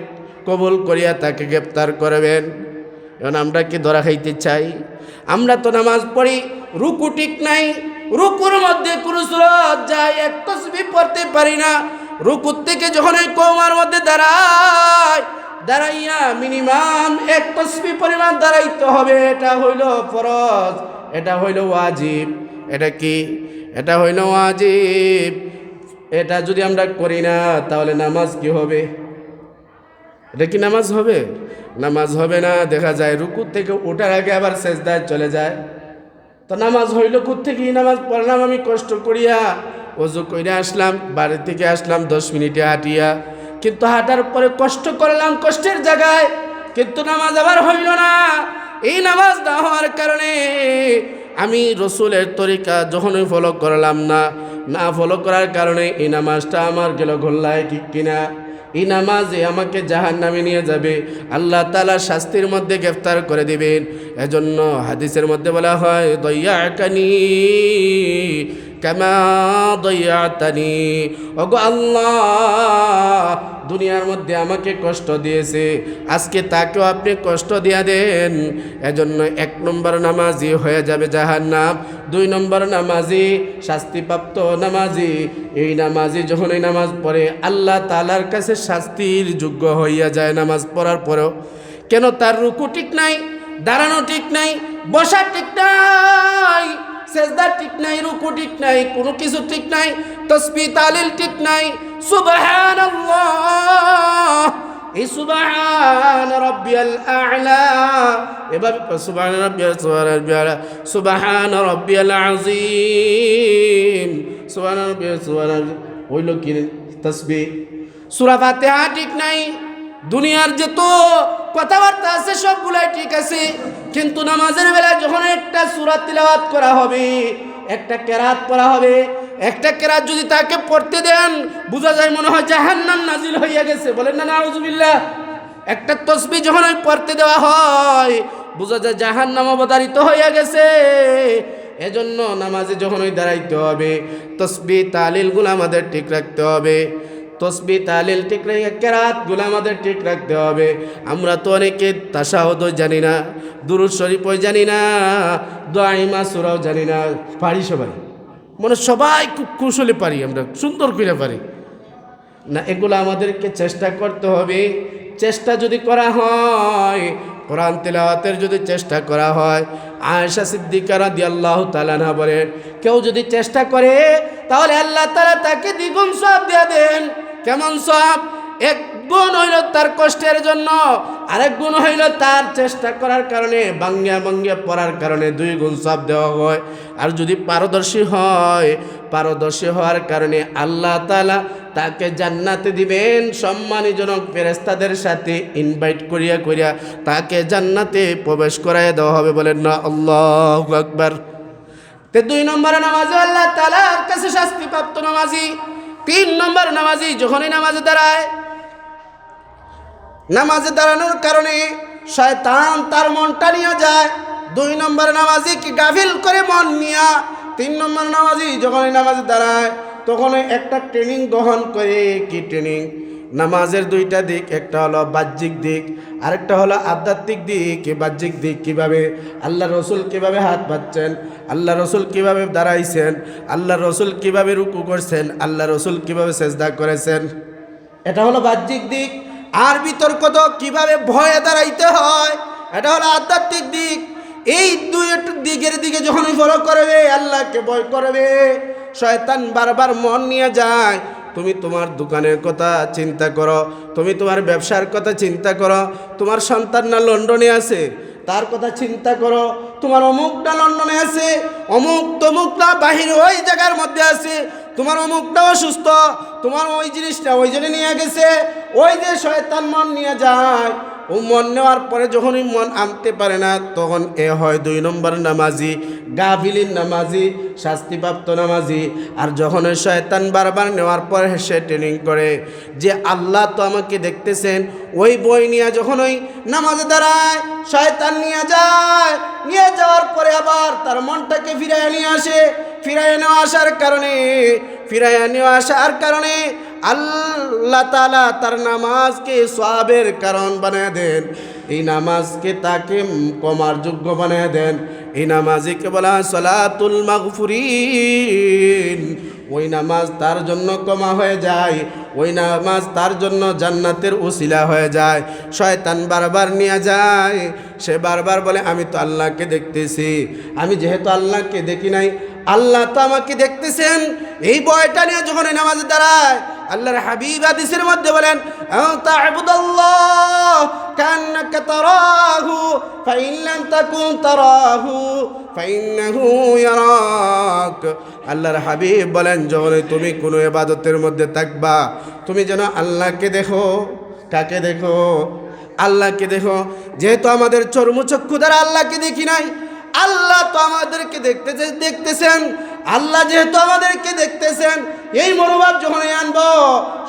কবুল করিয়া তাকে গ্রেফতার করবেন। এখন আমরা কি ধরা খাইতে চাই? আমরা তো নামাজ পড়ি, রুকু ঠিক নাই, রুকুর মধ্যে কোনো সূরা যায়, এক তাসবিহ পড়তে পারি না। রুকুর থেকে যখন এই কওমার মধ্যে দাঁড়াইয়া মিনিমাম 1 তাসবিহ পরিমাণ দাঁড়াইতে হবে। এটা হইল ফরজ, এটা হইল ওয়াজিব। এটা কি? এটা হইল ওয়াজিব। এটা যদি আমরা করি না, তাহলে নামাজ কি হবে? এটা কি নামাজ হবে? নামাজ হবে না। দেখা যায় রুকু থেকে ওঠার আগে আবার সেজদায় চলে যায়। তো নামাজ হইল কোত্থেকে? নামাজ পড়লাম আমি কষ্ট করিয়া, ওযু কইরা আসলাম, বাড়ি থেকে আসলাম 10 মিনিটে হাঁটিয়া, কিন্তু হাঁটার পরে কষ্ট করলাম কষ্টের জায়গায়, কিন্তু নামাজ আবার হইল না। এই নামাজ না হওয়ার কারণে আমি রসুলের তরিকা যখনই ফলো করলাম না ফলো করার কারণে এই নামাজটা আমার গেল গোল্লায়, ঠিক কিনা? এই নামাজে আমাকে জাহান্নামে নিয়ে যাবে, আল্লাহ তাআলা শাস্তির মধ্যে গ্রেফতার করে দিবেন। এজন্য হাদিসের মধ্যে বলা হয়, দাইয়াকানি কামা দাইয়াতানি। ওগো আল্লাহ, দুনিয়ার মধ্যে আমাকে কষ্ট দিয়েছে, আজকে তাকেও আপনি কষ্ট দিয়া দেন। এজন্য 1 নম্বর নামাজি হয়ে যাবে জাহান্নাম, 2 নম্বর নামাজি শাস্তিপ্রাপ্ত নামাজি। এই নামাজি যখন এই নামাজ পড়ে, আল্লাহ তাআলার কাছে শাস্তির যোগ্য হইয়া যায় নামাজ পড়ার পরেও। কেন? তার রুকু ঠিক নাই, দাঁড়ানো ঠিক নাই, বসা ঠিক নাই, সেজদা ঠিক নাই, রুকু ঠিক নাই, কোনো কিছু ঠিক নাই, তাসবিহ তাহলিল ঠিক নাই। সুবহানাল্লাহ, এই সুবহান রাব্বিয়াল আ'লা, এভাবে সুবহান রাব্বিয়াল আ'লা, সুবহান রাব্বিয়াল আযীম, সুবহান রাব্বিয়াল হইল কি তাসবিহ। সূরা ফাতিহা ঠিক নাই, দুনিয়ার যত কথাবার্তা আছে সবগুলাই ঠিক আছে, কিন্তু নামাজের বেলায় যখন একটা সূরা তিলাওয়াত করা হবে, একটা কেরাত পড়া হবে, একটা কেরাত যদি তাকে পড়তে দেন বোঝা যায় মনে হয় জাহান্নাম নাজিল হইয়া গেছে, বলেন না নাউজুবিল্লাহ। একটা তাসবিহ যখন পড়তে দেওয়া হয় বোঝা যায় জাহান্নাম অবতারিত হইয়া গেছে। এজন্য নামাজে যখন দাঁড়াইতে হবে তাসবিহ তাহলিলগুলো আমাদের ঠিক রাখতে হবে, তাসবিহ তাহলিল ঠিক রেখে কেরাতগুলো আমাদের ঠিক রাখতে হবে। আমরা তো অনেকে তাশাহুদ জানি না, দুরূদ শরীফও জানি না, দোয়ায়ে মাসুরাও জানি না, পারি সবাই, মানে সবাই খুব কুশলে পারি, আমরা সুন্দর করে পারি না। এগুলো আমাদেরকে চেষ্টা করতে হবে। চেষ্টা যদি করা হয়, কোরআন তেলাওয়াতের যদি চেষ্টা করা হয়, আয়েশা সিদ্দিকা রাদিয়াল্লাহু তাআলা আনহা বলেন, কেউ যদি চেষ্টা করে তাহলে আল্লাহ তাআলা তাকে দ্বিগুণ সওয়াব দিয়ে দেন। কেমন সওয়াব? এক গুণ হইল তার কষ্টের জন্য, আরেক গুণ হইল তার চেষ্টা করার কারণে, বাঙ্গিয়া বাঙ্গিয়া পড়ার কারণে 2 গুণ সওয়াব দেওয়া হয়। আর যদি পারদর্শী হয়, পারদর্শী হওয়ার কারণে আল্লাহ তাআলা তাকে জান্নাতে দিবেন, সম্মানীজনক ফেরেশতাদের সাথে ইনভাইট করিয়া করিয়া তাকে জান্নাতে প্রবেশ করাইয়া দেওয়া হবে। বলেন না আল্লাহু আকবার। তে 2 নম্বরে নামাজ আল্লাহ তাআলার কাছে শাস্তিপ্রাপ্ত নামাজি। 3 নম্বর নামাজি যখনই নামাজে দাঁড়ায়, নামাজে দাঁড়ানোর কারণে শয়তান তার মনটা নিয়ে যায়। 2 নম্বর নামাজি কি গাফিল করে মন নিয়া। 3 নম্বর নামাজি যখনই নামাজে দাঁড়ায় তখন একটা ট্রেনিং গ্রহণ করে। কি ট্রেনিং? নামাজের 2টা দিক, একটা হলো বাহ্যিক দিক, আরেকটা হলো আধ্যাত্মিক দিক। বাহ্যিক দিক কিভাবে? আল্লাহ রসুল কিভাবে হাত পাচ্ছেন, আল্লাহ রসুল কিভাবে দাঁড়াইছেন, আল্লাহ রসুল কিভাবে রুকু করছেন, আল্লাহ রসুল কিভাবে সেজদা করেছেন, এটা হলো বাহ্যিক দিক। আর বিতর্ক তো কিভাবে ভয়ে দাঁড়াইতে হয়, এটা হলো আধ্যাত্মিক দিক। এই 2 দিকের দিকে যখন ফলো করবে, আল্লাহকে ভয় করবে, শয়তান বারবার মন নিয়ে যায়। তুমি তোমার দোকানের কথা চিন্তা করো, তুমি তোমার ব্যবসার কথা চিন্তা করো, তোমার সন্তান না লন্ডনে আছে তার কথা চিন্তা করো, তোমার অমুকটা লন্ডনে আছে, অমুক তমুকটা বাহির ওই জায়গার মধ্যে আছে, তোমার অমুকটা অসুস্থ, তোমার ওই জিনিসটা ওই জন্য নিয়ে গেছে। ওই যে শয়তান মন নিয়ে যায়, ও মন নেওয়ার পরে যখনই মন আনতে পারে না তখন এ হয় 2 নম্বর নামাজি, গাফিলিন নামাজি, শাস্তিপ্রাপ্ত নামাজি। আর যখন ওই শয়তান বারবার নেওয়ার পরে সে ট্রেনিং করে যে আল্লাহ তো আমাকে দেখতেছেন, ওই বই নিয়ে যখন ওই নামাজে দাঁড়ায় শয়তান নিয়ে যায়, নিয়ে যাওয়ার পরে আবার তার মনটাকে ফিরাইয়া নিয়ে আসে। ফিরাইয়া নেওয়া আসার কারণে আল্লাহ তাআলা তার নামাজকে সওয়াবের কারণ বানিয়ে দেন। এই নামাজকে তাকে কমার যোগ্য বানিয়ে দেন। এই নামাজকে বলা হয় সালাতুল মাগফুরিন। ওই নামাজ তার জন্য ক্ষমা হয়ে যায়, ওই নামাজ তার জন্য জান্নাতের উসিলা হয়ে যায়। শয়তান বারবার নিয়ে যায়, সে বারবার বলে আমি তো আল্লাহকে দেখতেছি, আমি যেহেতু আল্লাহকে দেখি নাই, আল্লাহ তো আমাকে দেখতেছেন। এই ভয়টা নিয়ে যখন নামাজে দাঁড়ায়, আল্লাহর হাবিব হাদিসের মধ্যে বলেন তা'বুদাল্লাহ কান্নাকা তারাহু ফাইন লাম তাকুন তারাহু ফাইন্নাহু ইয়ারাক। আল্লাহর হাবিব বলেন যখন তুমি কোনো ইবাদতের মধ্যে থাকবা, তুমি যেন আল্লাহকে দেখো। কাকে দেখো? আল্লাহকে দেখো। যেহেতু আমাদের চর্মচক্ষু দ্বারা আল্লাহকে দেখি নাই, আল্লাহ তো আমাদেরকে দেখতেছেন। আল্লাহ যেহেতু আমাদেরকে দেখতেছেন, এই মনোভাব যখন আনবো,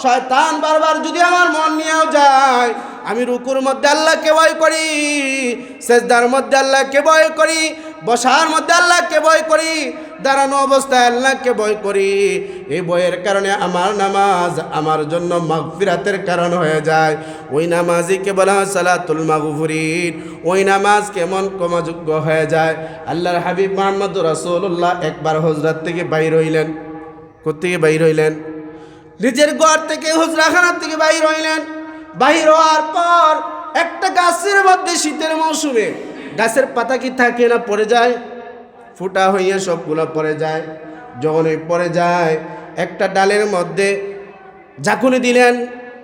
শয়তান বারবার যদি আমার মন নিয়েও যায়, আমি রুকুর মধ্যে আল্লাহকে ভয় করি, সেজদার মধ্যে আল্লাহকে ভয় করি, বসার মধ্যে আল্লাহকে ভয় করি, দাঁড়ানো অবস্থায় আল্লাহকে ভয় করি। এই ভয়ের কারণে আমার নামাজ আমার জন্য মাগফিরাতের কারণ হয়ে যায়। ওই নামাজকে বলা হয় সালাতুল মাগফুরিন। ওই নামাজ কেমন ক্ষমাযোগ্য হয়ে যায়। আল্লাহর হাবিব মুহাম্মদুর রাসূলুল্লাহ একবার হুজরাত থেকে বাইর হইলেন। কোত্থেকে বাইর হইলেন? নিজের ঘর থেকে, হুজরাখানা থেকে বাইর হইলেন। বাহির হওয়ার পর একটা গাছের মধ্যে, শীতের মৌসুমে গাছের পাতা কি থাকে না, পড়ে যায়? ফুটা হইয়া সবগুলো পড়ে যায়। যখন ওই পড়ে যায়, একটা ডালের মধ্যে ঝাঁকুনি দিলেন,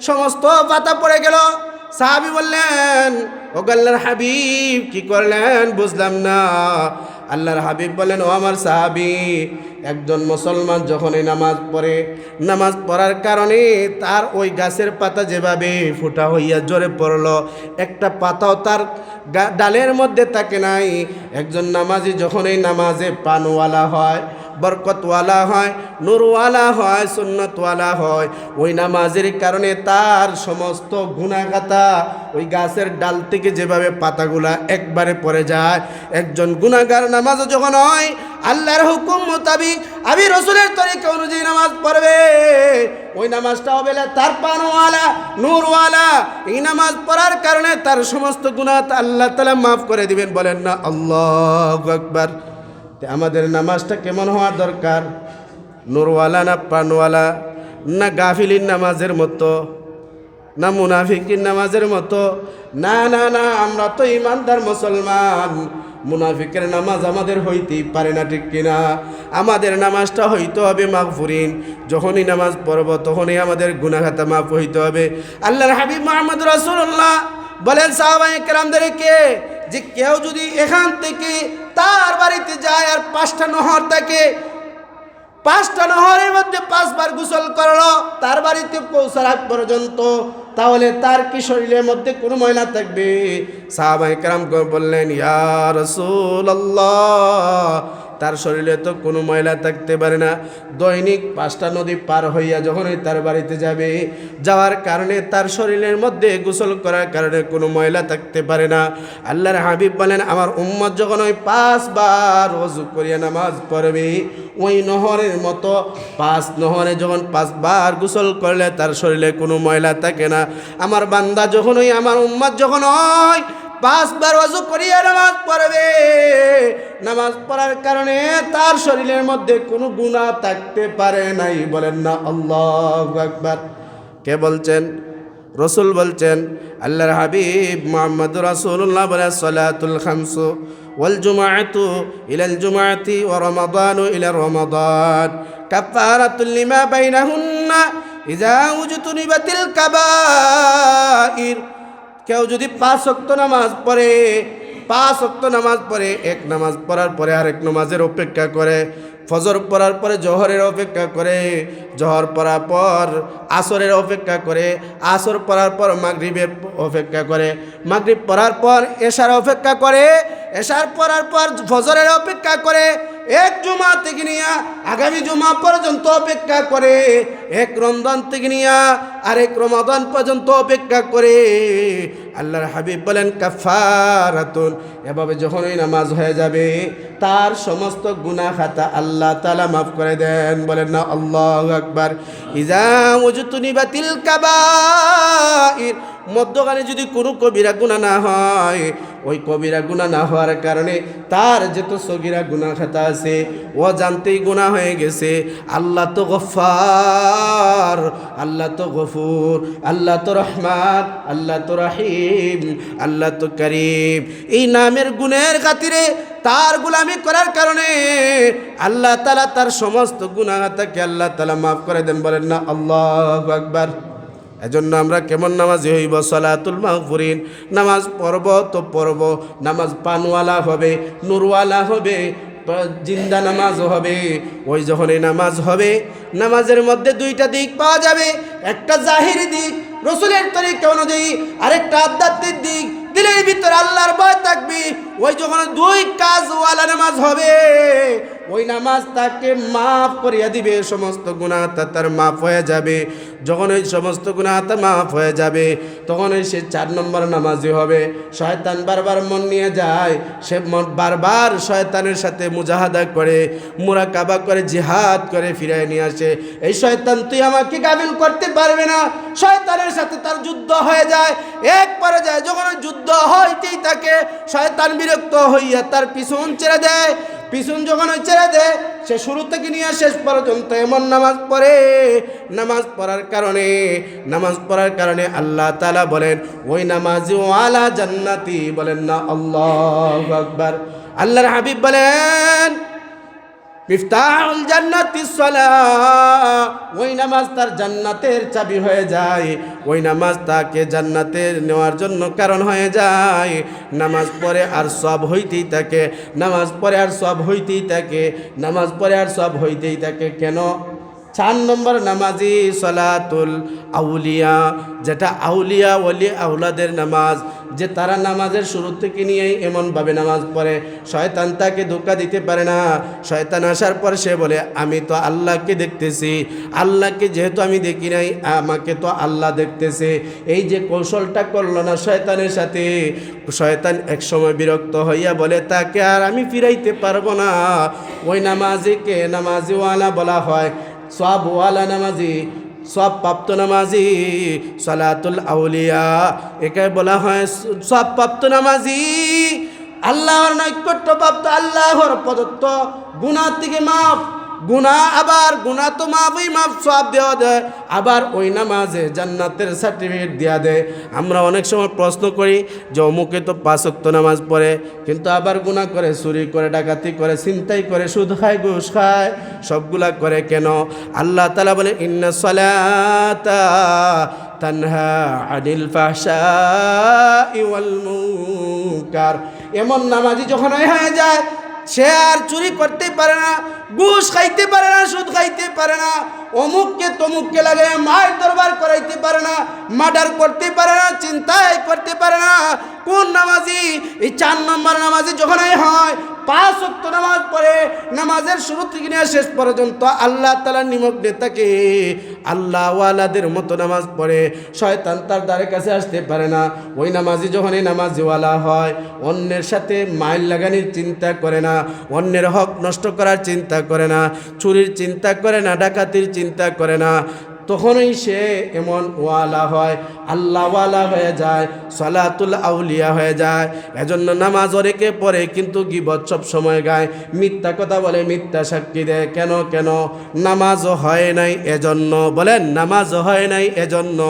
সমস্ত পাতা পড়ে গেল। সাহাবী বললেন, ও আল্লাহর হাবিব কি করলেন বুঝলাম না। আল্লাহর হাবিব বলেন, ও আমার সাহাবী, একজন মুসলমান যখন এই নামাজ পড়ে, নামাজ পড়ার কারণে তার ওই গাছের পাতা যেভাবে ফুটা হইয়া জোরে পড়লো, একটা পাতাও তার ডালের মধ্যে থাকে নাই। একজন নামাজি যখন এই নামাজে পানওয়ালা হয়, বরকতওয়ালা হয়, নূরওয়ালা হয়, সুন্নতওয়ালা হয়, ওই নামাজের কারণে তার সমস্ত গুনাহগাতা ওই গাছের ডাল থেকে যেভাবে পাতাগুলা একবারে পড়ে যায়। একজন গুনাহগার নামাজ যখন হয়, আল্লাহর হুকুম মোতাবিক আমি রসুলের তরিকা অনুযায়ী নামাজ পড়বে, ওই নামাজটা হবে তার পানওয়ালা, নূরওয়ালা। এই নামাজ পড়ার কারণে তার সমস্ত গুনাহ আল্লাহ তাআলা মাফ করে দিবেন। বলেন না আল্লাহু আকবার। আমাদের নামাজটা কেমন হওয়ার দরকার? নূরওয়ালা না প্রাণওয়ালা? না গাফিলিন নামাজের মতো, না মুনাফিকিন নামাজের মতো? না না না, আমরা তো ইমানদার মুসলমান। মুনাফিকের নামাজ আমাদের হইতেই পারে না, ঠিক কিনা? আমাদের নামাজটা হইতে হবে মাগফুরিন। যখনই নামাজ পড়ব তখনই আমাদের গুনাহ খাতা মাফ হইতে হবে। আল্লাহর হাবিব মুহাম্মদ রাসূলুল্লাহ বলেন সাহাবায়ে কেরামদেরকে যে কেউ যদি এখান থেকে তার বাড়িতে যায় আর 5টা নহর থাকে, 5টা নহরের মধ্যে 5 বার গোসল করলো তার বাড়িতে পৌঁছার আগ পর্যন্ত, তাহলে তার কি শরীরের মধ্যে কোনো ময়লা থাকবে? সাহাবায়ে কেরাম বললেন, ইয়া রাসূলুল্লাহ, তার শরীরে তো কোনো ময়লা থাকতে পারে না। দৈনিক 5টা নদী পার হইয়া যখনই তার বাড়িতে যাবে, যাওয়ার কারণে তার শরীরের মধ্যে গোসল করার কারণে কোনো ময়লা থাকতে পারে না। আল্লাহর হাবিব বলেন, আমার উম্মত যখন ওই 5 বার ওযু করিয়া নামাজ পড়বে, ওই নহরের মতো 5 নহরে যখন 5 বার গোসল করলে তার শরীরে কোনো ময়লা থাকে না। আমার বান্দা যখন ওই আমার উম্মত যখন ওই 5 বার ওযু করিয়া নামাজ পড়বে, নামাজ পড়ার কারণে তার শরীরের মধ্যে কোনো গুনাহ থাকতে পারে নাই। বলেন না আল্লাহু আকবার। কে বলছেন? রসুল বলছেন। আল্লাহর হাবিব মুহাম্মদুর রাসূলুল্লাহ বলেন, সালাতুল খামসু ওয়াল জুমআতু ইলাল জুমআতি ওয়া রমাদানু ইলা রমাদান কাফারাতুল লিমা বাইনাহুন্না ইযা উজতুনিবাতিল কাবাইর। কেউ যদি 5 ওয়াক্ত নামাজ পড়ে, 5 ওয়াক্ত নামাজ পড়ে, এক নামাজ পড়ার পরে আরেক নামাজের অপেক্ষা করে, ফজর পড়ার পরে জোহরের অপেক্ষা করে, জোহর পড়ার পর আসরের অপেক্ষা করে, আসর পড়ার পর মাগরিবের অপেক্ষা করে, মাগরিব পড়ার পর এশার অপেক্ষা করে, এশার পড়ার পর ফজরের অপেক্ষা করে, এক জুমা থেকে নিয়ে আগামী জুমা পর্যন্ত অপেক্ষা করে, এক রমজান থেকে নিয়ে আরেক রমাদান পর্যন্ত অপেক্ষা করে। আল্লাহর হাবিব বলেন, কাফারাতুন। এভাবে যখনই নামাজ হয়ে যাবে তার সমস্ত গুনাহ খাতা আল্লাহ তাআলা মাফ করে দেন। বলেন না আল্লাহু আকবার। ইযা উজতুনিবাতিল কাবাইর, মধ্যখানে যদি কোনো কবিরা গুনাহ না হয়, ওই কবিরা গুনাহ না হওয়ার কারণে তার যত সগীরা গুনাহ খাতা আছে ও জানতেই গুনাহ হয়ে গেছে। আল্লাহ তো গফফার, আল্লাহ তো গফুর, আল্লাহ তো রহমান, আল্লাহ তো রহিম, আল্লাহ তো করিম। এই নামের গুণের খাতিরে তার গোলামি করার কারণে আল্লাহ তাআলা তার সমস্ত গুনাহ খাতাকে আল্লাহ তাআলা মাফ করে দেন। বলেন না আল্লাহু আকবার। এজন্য আমরা কেমন নামাজি হইব? সালাতুল মাগফুরিন। নামাজ পড়ব তো পড়ব, নামাজ পানওয়ালা হবে, নূরওয়ালা হবে, জিন্দা নামাজ হবে। ওই যখন এই নামাজ হবে, নামাজের মধ্যে 2টা দিক পাওয়া যাবে। একটা জাহিরি দিক রসুলের তরিকা অনুযায়ী, আরেকটা আধ্যাত্মিক দিক, দিলের ভিতরে আল্লাহর ভয় থাকবে। ওই যখন 2 কাজওয়ালা নামাজ হবে, ওই নামাজ তাকে মাফ করিয়া দিবে, সমস্ত গুনাহ তার মাফ হয়ে যাবে। যখন ওই সমস্ত গুনাহ তার মাফ হয়ে যাবে, তখন ওই সে 4 নম্বর নামাজি হবে। শয়তান বারবার মন নিয়ে যায়, সে বারবার শয়তানের সাথে মুজাহাদা করে, মুরাকাবা করে, জিহাদ করে ফিরিয়ে নিয়ে আসে। এই শয়তান তুই আমাকে গাফিল করতে পারবে না, শয়তানের সাথে তার যুদ্ধ হয়ে যায়। এক পর্যায়ে যখন যুদ্ধ হইতেই থাকে, শয়তান বিরক্ত হইয়া তার পিছন ছেড়ে দেয়। পিছন যখন ছেড়ে দেয়, সে শুরু থেকে নিয়ে শেষ পর্যন্ত এমন নামাজ পড়ে, নামাজ পড়ার কারণে আল্লাহ তাআলা বলেন, ওই নামাজি ওয়ালা জান্নাতি। বলেন না আল্লাহু আকবার। আল্লাহর হাবিব বলেন মিফতাহুল জান্নাতিস সালাহ, ওই নামাজ তার জান্নাতের চাবি হয়ে যায়, ওই নামাজ তাকে জান্নাতে নেওয়ার জন্য কারণ হয়ে যায়। নামাজ পড়ে আর সব হইতেই থাকে, নামাজ পড়ে আর সব হইতেই থাকে, নামাজ পড়ে আর সব হইতেই থাকে। কেন? 4 নম্বর নামাজি সলাতুল আউলিয়া, যেটা আউলিয়া ওলি আউলাদের নামাজ, যে তারা নামাজের শুরু থেকে নিয়েই এমনভাবে নামাজ পড়ে শয়তান তাকে ধোঁকা দিতে পারে না। শয়তান আসার পর সে বলে আমি তো আল্লাহকে দেখতেছি, আল্লাহকে যেহেতু আমি দেখি নাই আমাকে তো আল্লাহ দেখতেছে। এই যে কৌশলটা করলো না শয়তানের সাথে, শয়তান একসময় বিরক্ত হইয়া বলে তাকে আর আমি ফিরাইতে পারবো না। ওই নামাজিকে নামাজিওয়ালা বলা হয়, সওয়াবওয়ালা নামাজি, সব প্রাপ্ত নামাজি, সালাতুল আউলিয়া, একে বলা হয় সব প্রাপ্ত নামাজি। আল্লাহর নৈকট্য প্রাপ্ত, আল্লাহর প্রদত্ত গুনাহ থেকে মাফ, গুনাহ আবার গুনাহ তো মাফই মাফ, সব দেওয়া দেয়, আবার ওই নামাজে জান্নাতের সার্টিফিকেট দেওয়া দেয়। আমরা অনেক সময় প্রশ্ন করি যে অমুকে তো 5 ওয়াক্ত নামাজ পড়ে কিন্তু আবার গুনাহ করে, চুরি করে, ডাকাতি করে, ছিনতাই করে, সুদ খায়, ঘুষ খায়, সবগুলা করে কেন? আল্লাহ তাআলা বলে ইন্নাস সালাতা তানহা আনিল ফাহশাই ওয়াল মুনকার। এমন নামাজি যখন হয়ে যায় সে আর চুরি করতে পারে না, ঘুষ খাইতে পারে না, সুদ খাইতে পারে না, অমুককে তমুককে লাগে মায়ের দরবার করাইতে পারে না, মার্ডার করতে পারে না, চিন্তাই করতে পারে না। কোন নামাজি? এই 4 নম্বর নামাজি যখন হয় 5 ওয়াক্ত নামাজ পড়ে, নামাজের শুরু থেকে নিয়ে শেষ পর্যন্ত আল্লাহ তাআলার নিমগ্নে থাকে, আল্লাহ ওয়ালাদের মতো নামাজ পড়ে, শয়তান তার দ্বারে কাছে আসতে পারে না। ওই নামাজি যখন এই নামাজিওয়ালা হয়, অন্যের সাথে মাইল লাগানির চিন্তা করে না, অন্যের হক নষ্ট করার চিন্তা করে না, চুরির চিন্তা করে না, ডাকাতির চিন্তা করে না, তখনই সে এমন ওয়ালা হয়, আল্লাহওয়ালা হয়ে যায়, সালাতুল আউলিয়া হয়ে যায়। এজন্য নামাজ অনেকে পড়ে কিন্তু গীবত সব সময় গায়, মিথ্যা কথা বলে, মিথ্যা সাক্ষী দেয়। কেন? নামাজও হয় নাই এজন্য। বলেন নামাজও হয় নাই এজন্য।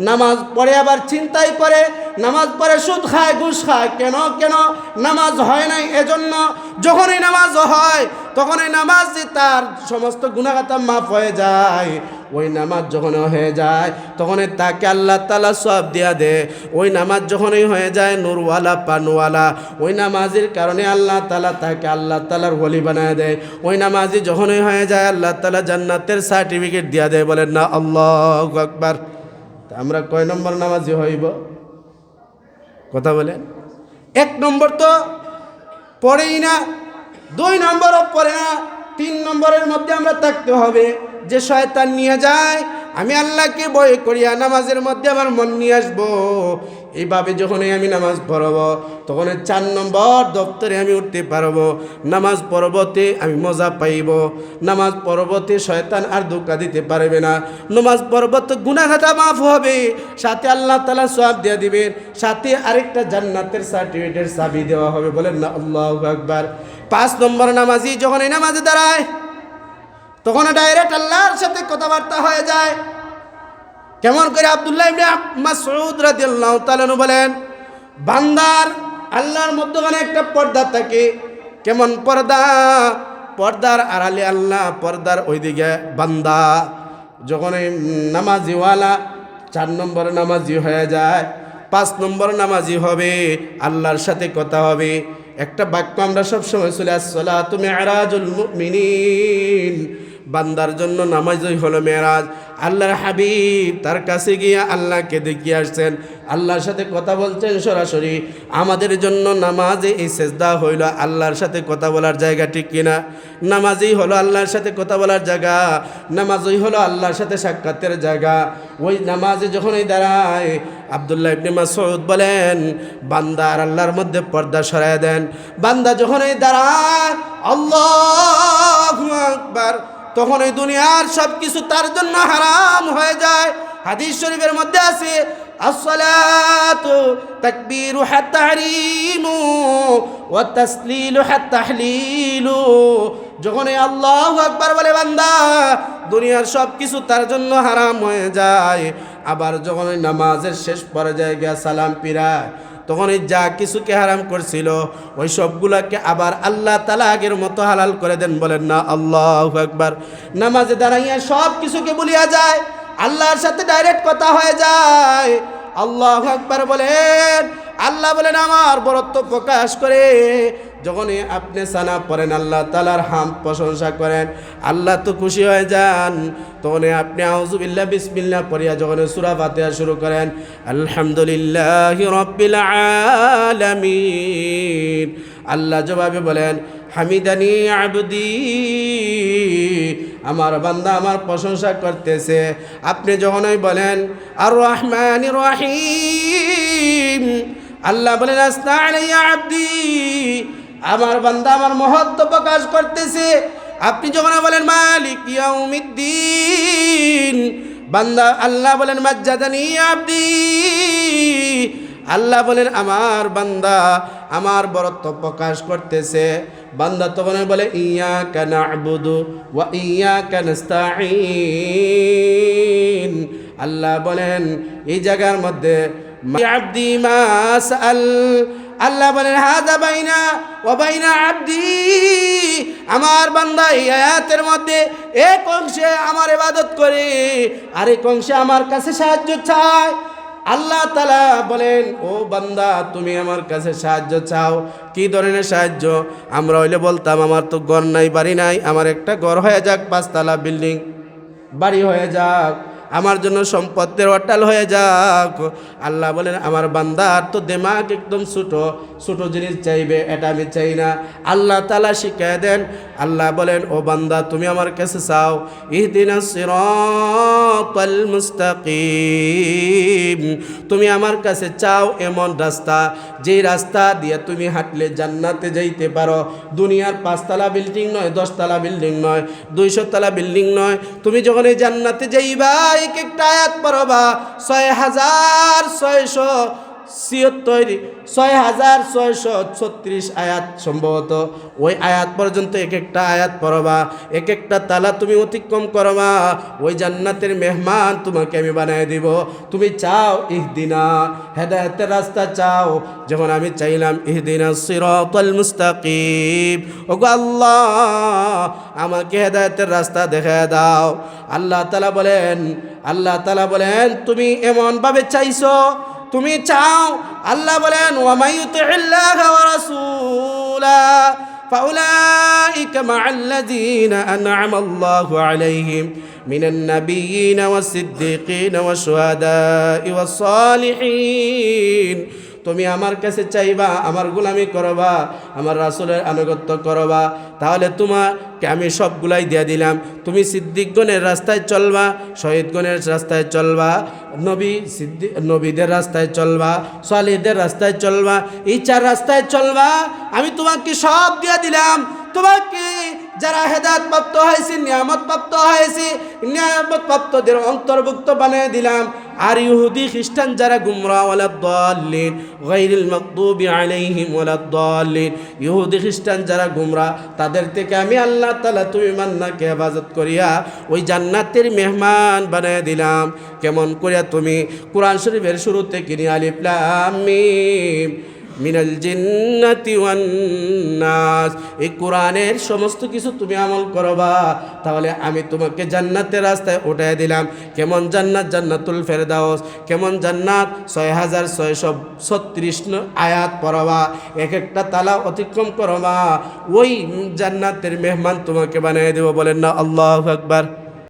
নামাজ পড়ে আবার চিন্তাই করে, নামাজ পড়ে সুদ খায়, ঘুষ খায়। কেন? নামাজ হয় নাই এজন্য। যখনই নামাজ হয় তখনই নামাজ যে তার সমস্ত গুনাহগাতা মাফ হয়ে যায়। ওই নামাজ যখন হয়ে যায় তখন তাকে আল্লাহ তাআলা সওয়াব দিয়া দেয়। ওই নামাজ যখনই হয়ে যায় নূরওয়ালা, পানওয়ালা, ওই নামাজের কারণে আল্লাহ তাআলা তাকে আল্লাহ তাআলার ওলি বানায় দেয়। ওই নামাজি যখনই হয়ে যায় আল্লাহ তাআলা জান্নাতের সার্টিফিকেট দিয়া দেয়। বলেন না আল্লাহু আকবার। আমরা কয় নম্বর নামাজি হইব? কথা বলেন। 1 নম্বর তো পড়েই না, 2 নম্বরও পড়ে না, 3 নম্বরের মধ্যে আমরা থাকতে হবে যে শয়তান নিয়ে যায় আমি আল্লাহকে ভয় করিয়া নামাজের মধ্যে আমার মন নিয়ে আসবো। এইভাবে যখনই আমি নামাজ পড়ব তখন 4 নম্বর দপ্তরে আমি উঠতে পারবো। নামাজ পরবতে আমি মজা পাইব, নামাজ পরবতে শয়তান আর ধোঁকা দিতে পারবে না, নামাজ পরবতে গুনাহগাতা মাফ হবে, সাথে আল্লাহ তাআলা সওয়াব দিয়ে দিবেন, সাথে আরেকটা জান্নাতের সার্টিফিকেটের চাবি দেওয়া হবে। বলেন না আল্লাহু আকবার। 5 নম্বর নামাজি যখন এই নামাজে দাঁড়ায় তখন ডাইরেক্ট আল্লাহর সাথে কথাবার্তা হয়ে যায়। কেমন করে? আব্দুল্লাহ ইবনে মাসউদ রাদিয়াল্লাহু তাআলা বলেন বান্দার আল্লাহর মধ্যখানে একটা পর্দা থাকে। কেমন পর্দা? পর্দার আড়ালে আল্লাহ, পর্দার ওইদিকে বান্দা। যখন এই নামাজিওয়ালা 4 নম্বর নামাজি হয়ে যায়, 5 নম্বর নামাজি হবে, আল্লাহর সাথে কথা হবে। একটা বাক্য আমরা সবসময় চলে আসসালাতু মি'রাজুল মুমিনিন, বান্দার জন্য নামাজই হলো মেরাজ। আল্লাহর হাবিব তার কাছে গিয়ে আল্লাহকে দেখিয়ে আসছেন, আল্লাহর সাথে কথা বলছেন সরাসরি। আমাদের জন্য নামাজে এই সেজদা হইল আল্লাহর সাথে কথা বলার জায়গা, ঠিক কিনা? নামাজই হলো আল্লাহর সাথে কথা বলার জায়গা, নামাজই হলো আল্লাহর সাথে সাক্ষাতের জায়গা। ওই নামাজে যখনই দাঁড়ায় আব্দুল্লাহ ইবনে মাসউদ বলেন বান্দা আর আল্লাহর মধ্যে পর্দা সরায় দেন। বান্দা যখনই দাঁড়ায় আল্লাহু আকবার, তখন এই দুনিয়ার সব কিছু তার জন্য হারাম হয়ে যায়। হাদিস শরীফের মধ্যে আছে আসসালাতু তাকবীরু হাত্তা তাহরিমু ওয়া তাসলিলু হাত্তা তাহলিলু। যখন আল্লাহু আকবার বলে বান্দা, দুনিয়ার সব কিছু তার জন্য হারাম হয়ে যায়। আবার যখন নামাজের শেষ পর্যায়ে গিয়ে সালাম ফিরায়, তখন এই যা কিছুকে হারাম করছিল ওই সবগুলাকে আবার আল্লাহ তাআলা আগের মতো হালাল করে দেন। বলেন না আল্লাহু আকবার। নামাজে দাঁড়াইয়া সব কিছুকে ভুলিয়া যায়, আল্লাহর সাথে ডাইরেক্ট কথা হয়ে যায়। আল্লাহু আকবার বলেন। আল্লাহ বলেন আমার বরত্ব প্রকাশ করে যখনই আপনি সানা পড়েন, আল্লাহ তাআলার হামদ প্রশংসা করেন, আল্লাহ তো খুশি হয়ে যান। তখন আপনি আউযুবিল্লাহ বিসমিল্লাহ পড়িয়া যখন সূরা ফাতিহা শুরু করেন, আলহামদুলিল্লাহি রাব্বিল আলামিন, আল্লাহ জবাবে বলেন হামিদানি আবদি, আমার বান্দা আমার প্রশংসা করতেছে। আপনি যখনই বলেন আর রহমানির রহিম, আল্লাহ বলেন আসনা আলাইয়া আবদি, আমার বান্দা আমার মহত্ব প্রকাশ করতেছে। আপনি যখন বলেন মালিক ইয়াউমিদ্দিন, বান্দা আল্লাহ বলেন মাজ্জাদানি আবদি, আল্লাহ বলেন আমার বান্দা আমার বরত্ব প্রকাশ করতেছে। বান্দা তখন বলে ইয়াকা না'বুদু ওয়া ইয়াকা নাস্তাঈন, আল্লাহ বলেন এই জায়গার মধ্যে আবদি মা সাআল, আল্লাহ বলেন হাযা বাইনা ওয়া বাইনা আবদি, আমার বান্দা এই আয়াতের মধ্যে এক অংশে আমার ইবাদত করে আরেক অংশে আমার কাছে সাহায্য চায়। আল্লাহ তাআলা বলেন ও বান্দা তুমি আমার কাছে সাহায্য চাও। কি ধরনের সাহায্য? আমরা হইলে বলতাম আমার তো ঘর নাই বাড়ি নাই, আমার একটা ঘর হয়ে যাক, 5 তলা বিল্ডিং বাড়ি হয়ে যাক, আমার জন্য সম্পদের অট্টাল হয়ে যাক। আল্লাহ বলেন আমার বান্দার তো দিমাগ একদম ছোটো ছোটো জিনিস চাইবে, এটা আমি চাই না। আল্লাহ তাআলা শিখিয়ে দেন। আল্লাহ বলেন ও বান্দা তুমি আমার কাছে চাও, ইহদিনাস সিরাতাল মুস্তাকিম, তুমি আমার কাছে চাও এমন রাস্তা যেই রাস্তা দিয়ে তুমি হাঁটলে জান্নাতে যাইতে পারো। দুনিয়ার 5 তলা বিল্ডিং নয়, 10 তলা বিল্ডিং নয়, 200 তলা বিল্ডিং নয়। তুমি যখন এই জান্নাতে যাইবা এক একটা আয়াত পড়বা 6636 আয়াত সম্ভবত, ওই আয়াত পর্যন্ত এক একটা আয়াত পড়বা, এক একটা তালা তুমি অতিক্রম করবা, ওই জান্নাতের মেহমান তোমাকে আমি বানিয়ে দিব। তুমি চাও ইহদিনা, হেদায়েতের রাস্তা চাও। যখন আমি চাইলাম ইহদিনা সিরাতাল মুস্তাকিম, ওগো আল্লাহ আমাকে হেদায়েতের রাস্তা দেখায় দাও। আল্লাহ তাআলা বলেন তুমি এমন ভাবে চাইছো, তুমি চাও। আল্লাহ বলেন ওয়া মাইয়ুতিল্লাহ ওয়া রাসূলা ফাউলাইকা মা'আল্লাযীনা আন'আমা আল্লাহু আলাইহিম মিনান নাবিয়্যিনা ওয়াস-সিদ্দীকিনা ওয়াশ-শুহাদা'i ওয়াস-সালিহিন। তুমি আমার কাছে চাইবা, আমার গোলামি করবা, আমার রাসূলের আনুগত্য করবা, তাহলে তোমাকে আমি সবগুলাই দিয়ে দিলাম। তুমি সিদ্দিকগণের রাস্তায় চলবা, শহীদগণের রাস্তায় চলবা, নবীদের রাস্তায় চলবা, সালিহদের রাস্তায় চলবা, এই 4 রাস্তায় চলবা। আমি তোমাকে সব দিয়ে দিলাম। তোমাকে যারা হেদায়েত প্রাপ্ত হয়েছে, নিয়ামত প্রাপ্ত হয়েছে, নিয়ামত প্রাপ্তদের অন্তর্ভুক্ত বানিয়ে দিলাম। আর ইহুদি খ্রিস্টান যারা গুমরাহ ওয়ালাদ-দাল্লিন গায়রিল মাগদুবি আলাইহিম ওয়ালাদ-দাল্লিন, ইহুদি খ্রিস্টান যারা গুমরাহ তাদের থেকে আমি আল্লাহ তাআলা তুমি মান্নাকে হেফাজত করিয়া ওই জান্নাতের মেহমান বানিয়ে দিলাম। কেমন করিয়া? তুমি কোরআন শরীফের শুরু থেকে নিয়ে আলিফ লাম মিম মিনাল জিন্নাতি ওয়ান নাস, এই কোরআনের সমস্ত কিছু তুমি আমল করবা, তাহলে আমি তোমাকে জান্নাতের রাস্তায় উঠাই দিলাম। কেমন জান্নাত? জান্নাতুল ফেরদাউস। কেমন জান্নাত? 6636 আয়াত পড়বা, এক একটা তালা অতিক্রম করবা, ওই জান্নাতের মেহমান তোমাকে বানিয়ে দেব। বলেন না আল্লাহু আকবার।